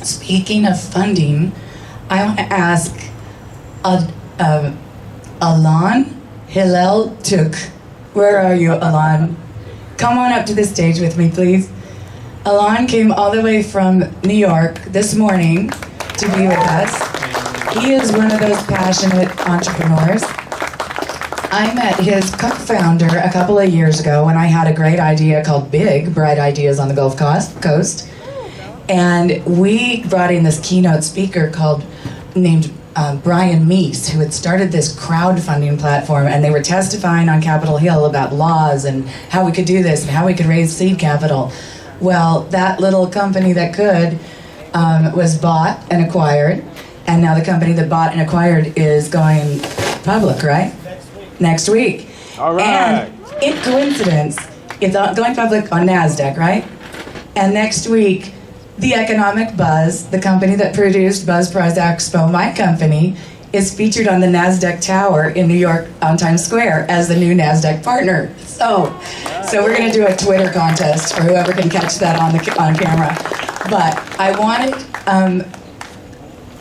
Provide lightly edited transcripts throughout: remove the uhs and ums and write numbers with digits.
Speaking of funding, I want to ask Alan Hillel Tuk. Where are you, Alan? Come on up to the stage with me, please. Alan came all the way from New York this morning to be with us. He is one of those passionate entrepreneurs. I met his co-founder a couple of years ago when I had a great idea called Big, Bright Ideas on the Gulf Coast. And we brought in this keynote speaker named Brian Meese, who had started this crowdfunding platform, and they were testifying on Capitol Hill about laws and how we could do this and how we could raise seed capital. Well, that little company that could was bought and acquired, and now the company that bought and acquired is going public, right? Next week. All right. And in coincidence, it's going public on NASDAQ, right? And next week, The Economic Buzz, the company that produced Buzz Prize Expo, my company, is featured on the NASDAQ Tower in New York on Times Square as the new NASDAQ partner. So we're going to do a Twitter contest for whoever can catch that on camera. But I wanted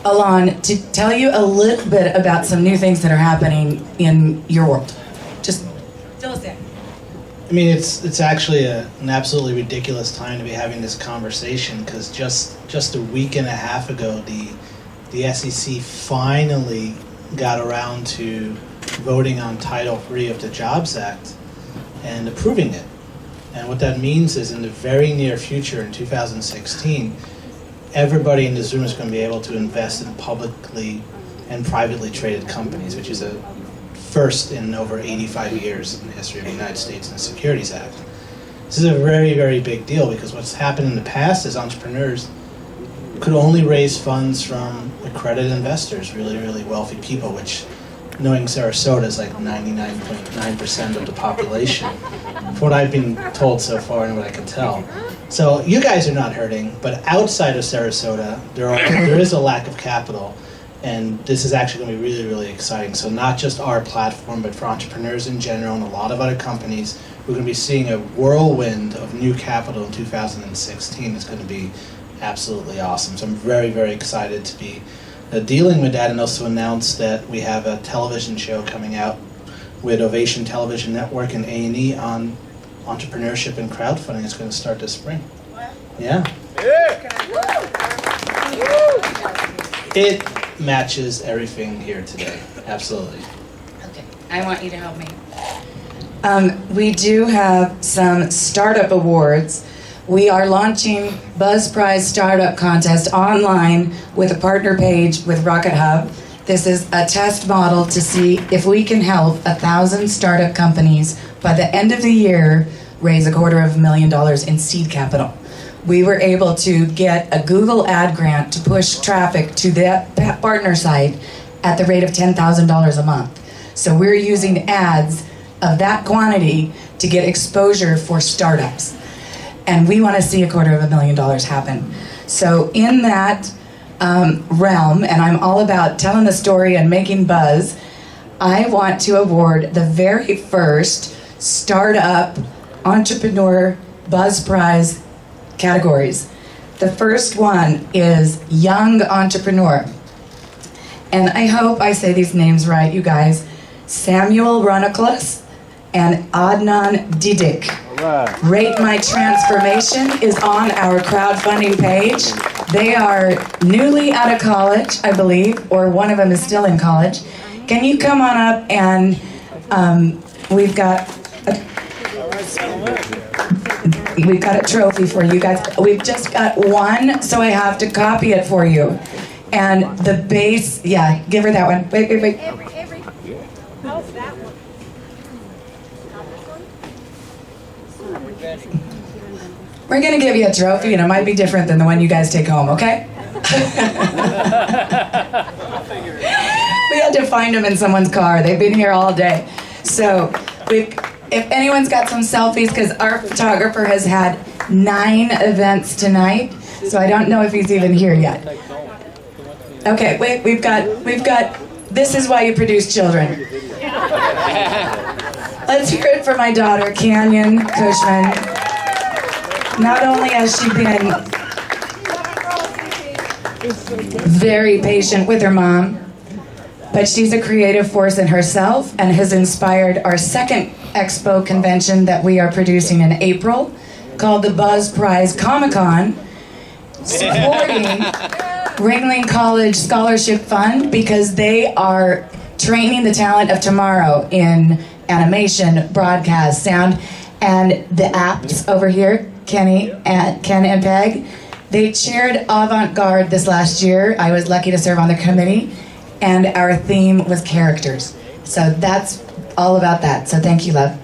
Alan to tell you a little bit about some new things that are happening in your world. Just fill us in. I mean, it's actually an absolutely ridiculous time to be having this conversation, because just a week and a half ago, the SEC finally got around to voting on Title III of the Jobs Act and approving it. And what that means is, in the very near future, in 2016, everybody in this room is going to be able to invest in publicly and privately traded companies, which is a first in over 85 years in the history of the United States in the Securities Act. This is a very, very big deal, because what's happened in the past is entrepreneurs could only raise funds from accredited investors, really, really wealthy people, which, knowing Sarasota, is like 99.9% of the population, from what I've been told so far and what I can tell. So you guys are not hurting, but outside of Sarasota, there is a lack of capital. And this is actually going to be really, really exciting. So not just our platform, but for entrepreneurs in general and a lot of other companies, we're going to be seeing a whirlwind of new capital in 2016. It's going to be absolutely awesome. So I'm very, very excited to be dealing with that, and also announce that we have a television show coming out with Ovation Television Network and A&E on entrepreneurship and crowdfunding. It's going to start this spring. Yeah. It matches everything here today. Absolutely. Okay, I want you to help me. We do have some startup awards. We are launching Buzz Prize Startup Contest online with a partner page with Rocket Hub. This is a test model to see if we can help 1,000 startup companies by the end of the year raise $250,000 in seed capital. We were able to get a Google ad grant to push traffic to that partner site at the rate of $10,000 a month. So we're using ads of that quantity to get exposure for startups. And we want to see $250,000 happen. So in that realm, and I'm all about telling the story and making buzz, I want to award the very first startup entrepreneur Buzz Prize categories. The first one is Young Entrepreneur. And I hope I say these names right, you guys. Samuel Runniclus and Adnan Didik. Right. Rate My Transformation is on our crowdfunding page. They are newly out of college, I believe, or one of them is still in college. Can you come on up, and we've got a trophy for you guys. We've just got one, so I have to copy it for you. And the base, yeah, give her that one. Wait. How's that one? We're gonna give you a trophy, and it might be different than the one you guys take home, okay? We had to find them in someone's car. They've been here all day. So if anyone's got some selfies, because our photographer has had 9 events tonight, so I don't know if he's even here yet. Okay, wait, we've got, this is why you produce children. Let's hear it for my daughter, Canyon Cushman. Not only has she been very patient with her mom, but she's a creative force in herself and has inspired our second expo convention that we are producing in April called the Buzz Prize Comic-Con, supporting Ringling College Scholarship Fund because they are training the talent of tomorrow in animation, broadcast, sound, and the apps over here, Ken and Peg. They chaired Avant-Garde this last year. I was lucky to serve on the committee, and our theme was characters. So that's all about that. So thank you, love.